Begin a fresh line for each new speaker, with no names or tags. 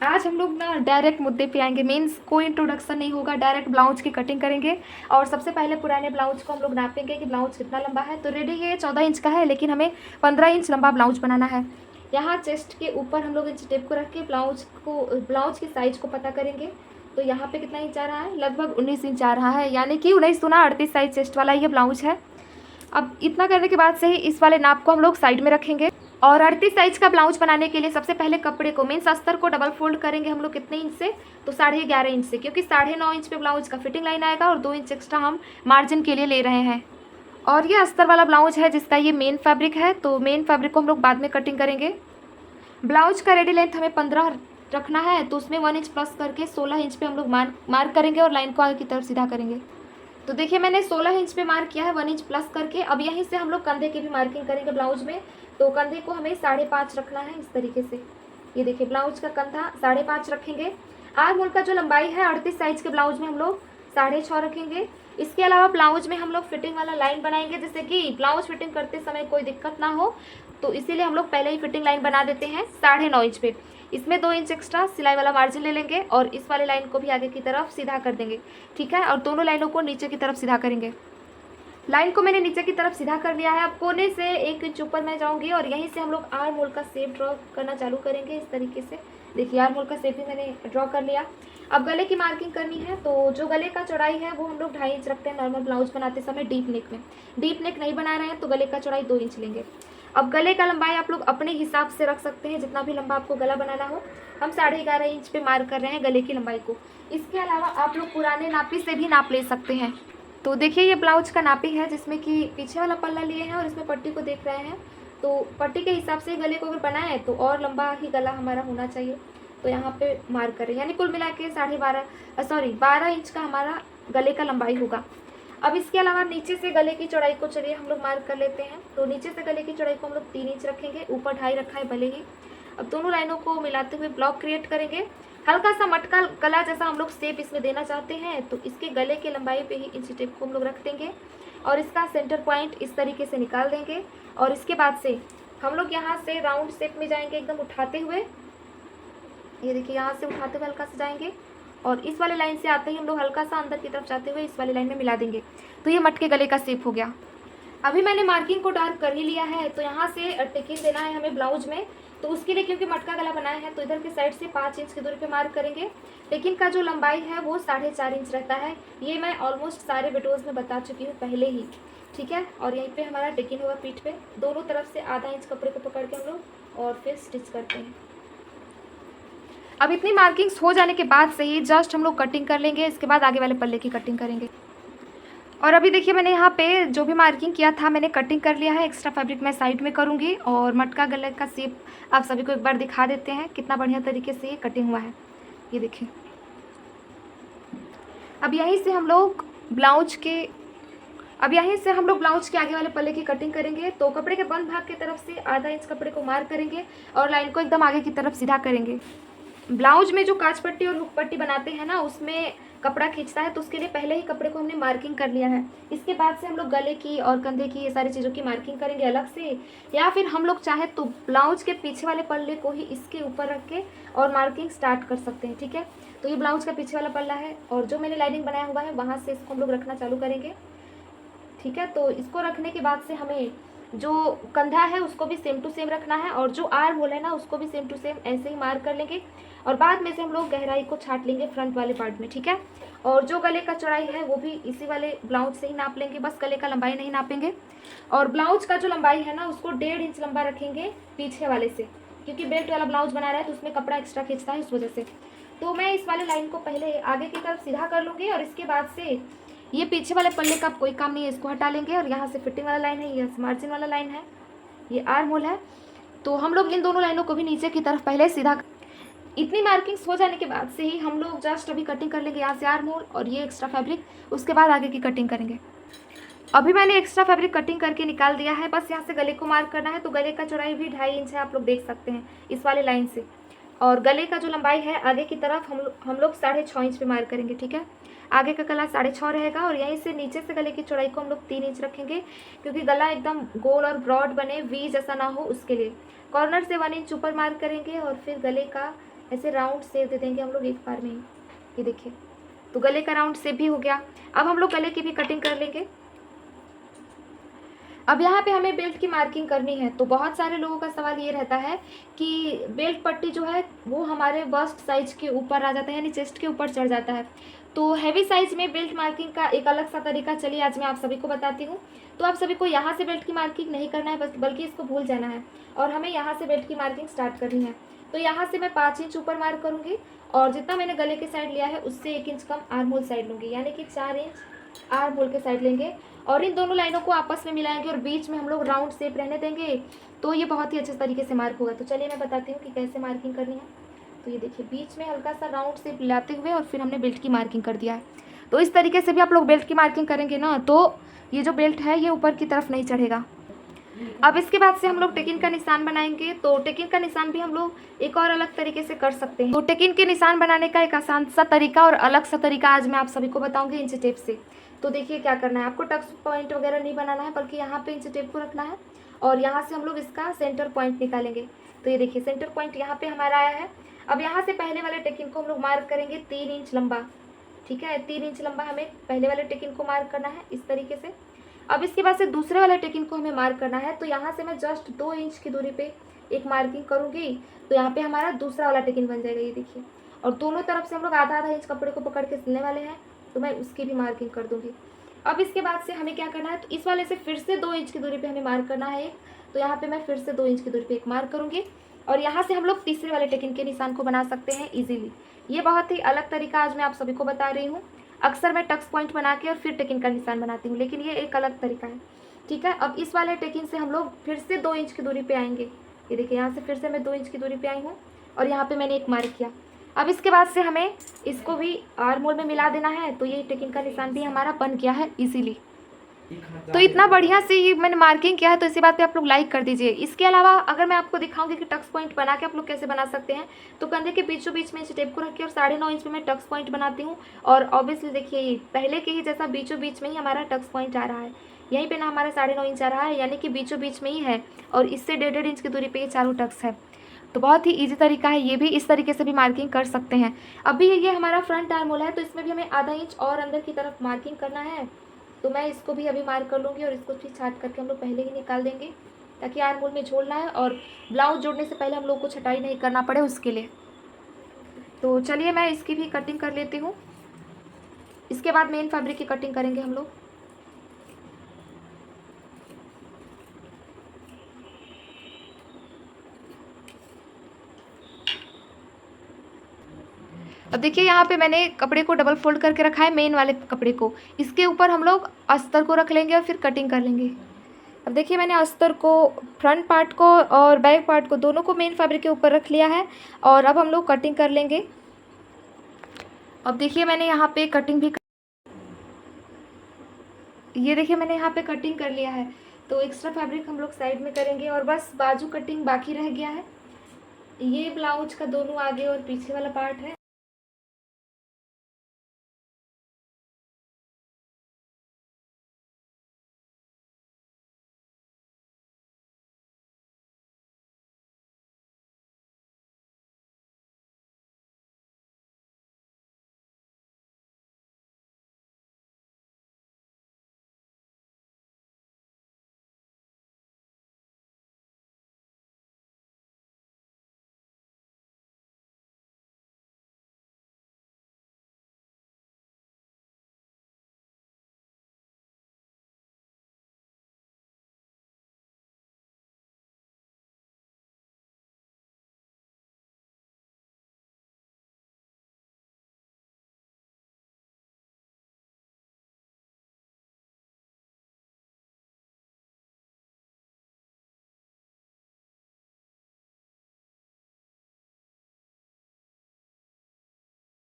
आज हम लोग ना डायरेक्ट मुद्दे पे आएंगे, मीन्स कोई इंट्रोडक्शन नहीं होगा, डायरेक्ट ब्लाउज की कटिंग करेंगे। और सबसे पहले पुराने ब्लाउज को हम लोग नापेंगे कि ब्लाउज कितना लंबा है। तो रेडी ये 14 इंच का है, लेकिन हमें 15 इंच लंबा ब्लाउज बनाना है। यहाँ चेस्ट के ऊपर हम लोग इंच टेप को रख के ब्लाउज की साइज को पता करेंगे। तो यहाँ पे कितना इंच आ रहा है, लगभग 19 इंच आ रहा है, यानी कि 19 दुना 38 साइज चेस्ट वाला ये ब्लाउज है। अब इतना करने के बाद से ही इस वाले नाप को हम लोग साइड में रखेंगे। और 38 साइज का ब्लाउज बनाने के लिए सबसे पहले कपड़े को मीन्स अस्तर को डबल फोल्ड करेंगे हम लोग कितने इंच से, तो 11.5 इंच से, क्योंकि 9.5 इंच पे ब्लाउज का फिटिंग लाइन आएगा और 2 इंच एक्स्ट्रा हम मार्जिन के लिए ले रहे हैं। और ये अस्तर वाला ब्लाउज है जिसका ये मेन फैब्रिक है, तो मेन फैब्रिक को हम लोग बाद में कटिंग करेंगे। ब्लाउज का रेडी लेंथ हमें 15 रखना है, तो उसमें 1 इंच प्लस करके 16 इंच पे हम लोग मार्क करेंगे और लाइन को आगे की तरफ सीधा करेंगे। तो देखिए मैंने 16 इंच पे मार्क किया है 1 इंच प्लस करके। अब यहीं से हम लोग कंधे की भी मार्किंग करेंगे ब्लाउज में। तो कंधे को हमें 5.5 रखना है इस तरीके से। ये देखिए ब्लाउज का कंधा 5.5 रखेंगे। आर्म होल का जो लंबाई है 38 साइज के ब्लाउज में हम लोग 6.5 रखेंगे। इसके अलावा ब्लाउज में हम लोग फिटिंग वाला लाइन बनाएंगे, जैसे कि ब्लाउज फिटिंग करते समय कोई दिक्कत ना हो, तो इसीलिए हम लोग पहले ही फिटिंग लाइन बना देते हैं 9.5 इंच पे। इसमें 2 इंच एक्स्ट्रा सिलाई वाला मार्जिन ले लेंगे और इस वाले लाइन को भी आगे की तरफ सीधा कर देंगे, ठीक है। और दोनों लाइनों को नीचे की तरफ सीधा करेंगे। लाइन को मैंने नीचे की तरफ सीधा कर लिया है। अब कोने से 1 इंच ऊपर मैं जाऊंगी और यहीं से हम लोग आर्म होल का शेप ड्रॉ करना चालू करेंगे इस तरीके से। देखिए आर्म होल का शेप भी मैंने ड्रॉ कर लिया। अब गले की मार्किंग करनी है, तो जो गले का चौड़ाई है वो हम लोग 2.5 इंच रखते हैं नॉर्मल ब्लाउज बनाते समय डीप नेक में। डीप नेक नहीं बना रहे हैं तो गले का चौड़ाई 2 इंच लेंगे। अब गले का लंबाई आप लोग अपने हिसाब से रख सकते हैं, जितना भी लंबा आपको गला बनाना हो। हम 11.5 इंच पे मार्क कर रहे हैं गले की लंबाई को। इसके अलावा आप लोग पुराने नापी से भी नाप ले सकते हैं। तो देखिए ये ब्लाउज का नापी है, जिसमें कि पीछे वाला पल्ला लिए हैं और इसमें पट्टी को देख रहे हैं। तो पट्टी के हिसाब से गले को अगर बनाए तो और लंबा ही गला हमारा होना चाहिए। तो यहाँ पे मार्क करें, यानी कुल मिला के 12 इंच का हमारा गले का लंबाई होगा। अब इसके अलावा नीचे से गले की चौड़ाई को चलिए हम लोग मार्क कर लेते हैं। तो नीचे से गले की चौड़ाई को हम लोग 3 इंच रखेंगे, ऊपर 2.5 रखा है भले ही। अब दोनों लाइनों को मिलाते हुए ब्लॉक क्रिएट करेंगे। हल्का सा मटका गला जैसा हम लोग शेप इसमें देना चाहते हैं, तो इसके गले के लंबाई पे ही इंची टेप को हम लोग रख देंगे और इसका सेंटर पॉइंट इस तरीके से निकाल देंगे। और इसके बाद से हम लोग यहाँ से राउंड शेप में जाएंगे एकदम उठाते हुए। ये देखिए यहाँ से उठाते हुए हल्का से जाएंगे और इस वाले लाइन से आते ही हम लोग हल्का सा अंदर की तरफ जाते हुए इस वाली लाइन में मिला देंगे। तो ये मटके गले का शेप हो गया। अभी मैंने मार्किंग को डार्क कर ही लिया है, तो यहाँ से टिकिन देना है हमें ब्लाउज में। तो उसके लिए क्योंकि मटका गला बनाया है तो इधर की साइड से 5 इंच की दूरी पे मार्क करेंगे। टेकिन का जो लंबाई है वो 4.5 इंच रहता है। ये मैं ऑलमोस्ट सारे वीडियोज़ में बता चुकी हूँ पहले ही, ठीक है। और यहीं पे हमारा टेकिन होगा पीठ पे। दोनों तरफ से आधा इंच कपड़े को पकड़ के हम लोग और फिर स्टिच करते हैं। अब इतनी मार्किंग्स हो जाने के बाद से ही जस्ट हम लोग कटिंग कर लेंगे, इसके बाद आगे वाले पल्ले की कटिंग करेंगे। और अभी देखिए मैंने यहाँ पे जो भी मार्किंग किया था मैंने कटिंग कर लिया है। एक्स्ट्रा फैब्रिक मैं साइड में करूँगी और मटका गले का शेप आप सभी को एक बार दिखा देते हैं कितना बढ़िया तरीके से ये कटिंग हुआ है। ये देखिए अब यहीं से हम लोग ब्लाउज के आगे वाले पल्ले की कटिंग करेंगे। तो कपड़े के बंद भाग की तरफ से आधा इंच कपड़े को मार्क करेंगे और लाइन को एकदम आगे की तरफ सीधा करेंगे। ब्लाउज में जो कांच पट्टी और हुक पट्टी बनाते हैं ना, उसमें कपड़ा खींचता है, तो उसके लिए पहले ही कपड़े को हमने मार्किंग कर लिया है। इसके बाद से हम लोग गले की और कंधे की ये सारी चीज़ों की मार्किंग करेंगे अलग से, या फिर हम लोग चाहे तो ब्लाउज के पीछे वाले पल्ले को ही इसके ऊपर रख के और मार्किंग स्टार्ट कर सकते हैं, ठीक है। तो ये ब्लाउज का पीछे वाला पल्ला है और जो मैंने लाइनिंग बनाया हुआ है वहाँ से इसको हम लोग रखना चालू करेंगे, ठीक है। तो इसको रखने के बाद से हमें जो कंधा है उसको भी सेम टू सेम रखना है और जो आर्म होल है ना उसको भी सेम टू सेम ऐसे ही मार्क कर लेंगे और बाद में से हम लोग गहराई को छाट लेंगे फ्रंट वाले पार्ट में, ठीक है। और जो गले का चौड़ाई है वो भी इसी वाले ब्लाउज से ही नाप लेंगे, बस गले का लंबाई नहीं नापेंगे। और ब्लाउज का जो लंबाई है ना उसको 1.5 इंच लंबा रखेंगे पीछे वाले से, क्योंकि बेल्ट वाला ब्लाउज बना रहा है तो उसमें कपड़ा एक्स्ट्रा खींचता है इस वजह से। तो मैं इस वाले लाइन को पहले आगे की तरफ सीधा कर लूँगी और इसके बाद से ये पीछे वाले पल्ले का कोई काम नहीं है, इसको हटा लेंगे। और यहाँ से फिटिंग वाला लाइन है, ये मार्जिन वाला लाइन है, ये आर्म होल है। तो हम लोग इन दोनों लाइनों को भी नीचे की तरफ पहले सीधा। इतनी मार्किंग्स हो जाने के बाद से ही हम लोग जस्ट अभी कटिंग कर लेंगे यहाँ से आर्म होल और ये एक्स्ट्रा फैब्रिक, उसके बाद आगे की कटिंग करेंगे। अभी मैंने एक्स्ट्रा फैब्रिक कटिंग करके निकाल दिया है, बस यहाँ से गले को मार्क करना है। तो गले का चौड़ाई भी 2.5 इंच है, आप लोग देख सकते हैं इस वाले लाइन से। और गले का जो लंबाई है आगे की तरफ हम लोग 6.5 इंच पे मार्क करेंगे, ठीक है। आगे का गला 6.5 रहेगा और यहीं से नीचे से गले की चौड़ाई को हम लोग 3 इंच रखेंगे, क्योंकि गला एकदम गोल और ब्रॉड बने, वी जैसा ना हो उसके लिए। कॉर्नर से 1 इंच ऊपर मार्क करेंगे और फिर गले का ऐसे राउंड शेप दे देंगे हम लोग एक बार में ही। ये देखिए, तो गले का राउंड शेप भी हो गया। अब हम लोग गले की भी कटिंग कर लेंगे। अब यहाँ पे हमें बेल्ट की मार्किंग करनी है। तो बहुत सारे लोगों का सवाल ये रहता है कि बेल्ट पट्टी जो है वो हमारे बस्ट साइज के ऊपर आ जाता है, यानी चेस्ट के ऊपर चढ़ जाता है। तो हैवी साइज में बेल्ट मार्किंग का एक अलग सा तरीका चलिए आज मैं आप सभी को बताती हूँ। तो आप सभी को यहाँ से बेल्ट की मार्किंग नहीं करना है बस, बल्कि इसको भूल जाना है और हमें यहाँ से बेल्ट की मार्किंग स्टार्ट करनी है। तो यहाँ से मैं 5 इंच ऊपर मार्क करूँगी और जितना मैंने गले के साइड लिया है उससे 1 इंच कम आर्म होल साइड लूँगी, यानी कि 4 इंच आर्म होल के साइड लेंगे और इन दोनों लाइनों को आपस में मिलाएंगे और बीच में हम लोग राउंड शेप रहने देंगे। तो ये बहुत ही अच्छे तरीके से मार्क होगा। तो चलिए मैं बताती हूँ कि कैसे मार्किंग करनी है। तो ये देखिए, बीच में हल्का सा राउंड शेप लाते हुए और फिर हमने बेल्ट की मार्किंग कर दिया है। तो इस तरीके से भी आप लोग बेल्ट की मार्किंग करेंगे ना, तो ये जो बेल्ट है ये ऊपर की तरफ नहीं चढ़ेगा। अब इसके बाद से हम लोग टेकिन का निशान बनाएंगे। तो टेकिन का निशान भी हम लोग एक और अलग तरीके से कर सकते हैं। तो टेकिन के निशान बनाने का एक आसान सा तरीका और अलग सा तरीका आज मैं आप सभी को बताऊंगी इंची टेप से। तो देखिए क्या करना है, आपको टक्स पॉइंट वगैरह नहीं बनाना है, बल्कि यहाँ पे इंची टेप को रखना है और यहाँ से हम लोग इसका सेंटर पॉइंट निकालेंगे। तो ये देखिए, सेंटर पॉइंट यहाँ पे हमारा आया है। अब यहाँ से पहले वाले टेकिन को हम लोग मार्क करेंगे 3 इंच लंबा। ठीक है, 3 इंच लंबा हमें पहले वाले टेकिन को मार्क करना है इस तरीके से। अब इसके बाद से दूसरे वाले टेकिन को हमें मार्क करना है। तो यहाँ से मैं जस्ट 2 इंच की दूरी पे एक मार्किंग करूँगी। तो यहाँ पे हमारा दूसरा वाला टेकिन बन जाएगा, ये देखिए। और दोनों तरफ से हम लोग आधा आधा इंच कपड़े को पकड़ के सिलने वाले हैं, तो मैं उसकी भी मार्किंग कर दूँगी। अब इसके बाद से हमें क्या करना है, तो इस वाले से फिर से 2 इंच की दूरी पे हमें मार्क करना है एक। तो यहाँ पे मैं फिर से 2 इंच की दूरी पे एक मार्क करूँगी और यहाँ से हम लोग तीसरे वाले टेकिन के निशान को बना सकते हैं इजीली। ये बहुत ही अलग तरीका आज मैं आप सभी को बता रही हूँ। अक्सर मैं टक्स पॉइंट बना के और फिर टेकिन का निशान बनाती हूँ, लेकिन ये एक अलग तरीका है। ठीक है, अब इस वाले टेकिन से हम लोग फिर से 2 इंच की दूरी पे आएंगे। ये देखिए, यहाँ से फिर से मैं 2 इंच की दूरी पे आई हूँ और यहाँ पे मैंने एक मार्क किया। अब इसके बाद से हमें इसको भी आर्म होल में मिला देना है। तो ये टेकिन का निशान भी हमारा बन गया है इजीली। तो इतना बढ़िया से ये मैंने मार्किंग किया है, तो इसी बात पे आप लोग लाइक कर दीजिए। इसके अलावा अगर मैं आपको दिखाऊंगी कि टक्स पॉइंट बना के आप लोग कैसे बना सकते हैं, तो कंधे के बीचों बीच में इस टेप को रख के और 9.5 इंच में मैं टक्स पॉइंट बनाती हूँ। और ऑब्वियसली देखिए, पहले के ही जैसा बीचों बीच में ही हमारा टक्स पॉइंट आ रहा है। यहीं पे ना हमारा 9.5 इंच आ रहा है, यानी कि बीचों बीच में ही है और इससे 1.5 इंच की दूरी पे ये चारों टक्स है। तो बहुत ही ईजी तरीका है, ये भी इस तरीके से भी मार्किंग कर सकते हैं। अभी ये हमारा फ्रंट आर्म होल है, तो इसमें भी हमें आधा इंच और अंदर की तरफ मार्किंग करना है। तो मैं इसको भी अभी मार्क कर लूँगी और इसको भी छाट करके हम लोग पहले ही निकाल देंगे, ताकि आर्म होल में झोलना है और ब्लाउज जोड़ने से पहले हम लोग को छटाई नहीं करना पड़े उसके लिए। तो चलिए मैं इसकी भी कटिंग कर लेती हूँ। इसके बाद मेन फैब्रिक की कटिंग करेंगे हम लोग। अब देखिए, यहाँ पे मैंने कपड़े को डबल फोल्ड करके रखा है, मेन वाले कपड़े को। इसके ऊपर हम लोग अस्तर को रख लेंगे और फिर कटिंग कर लेंगे। अब देखिए, मैंने अस्तर को, फ्रंट पार्ट को और बैक पार्ट को, दोनों को मेन फैब्रिक के ऊपर रख लिया है और अब हम लोग कटिंग कर लेंगे। अब देखिए, मैंने यहाँ पे कटिंग भी, ये देखिए मैंने यहाँ पे कटिंग कर लिया है। तो एक्स्ट्रा फैब्रिक हम लोग साइड में करेंगे और बस बाजू कटिंग बाकी रह गया है। ये ब्लाउज का दोनों आगे और पीछे वाला पार्ट है।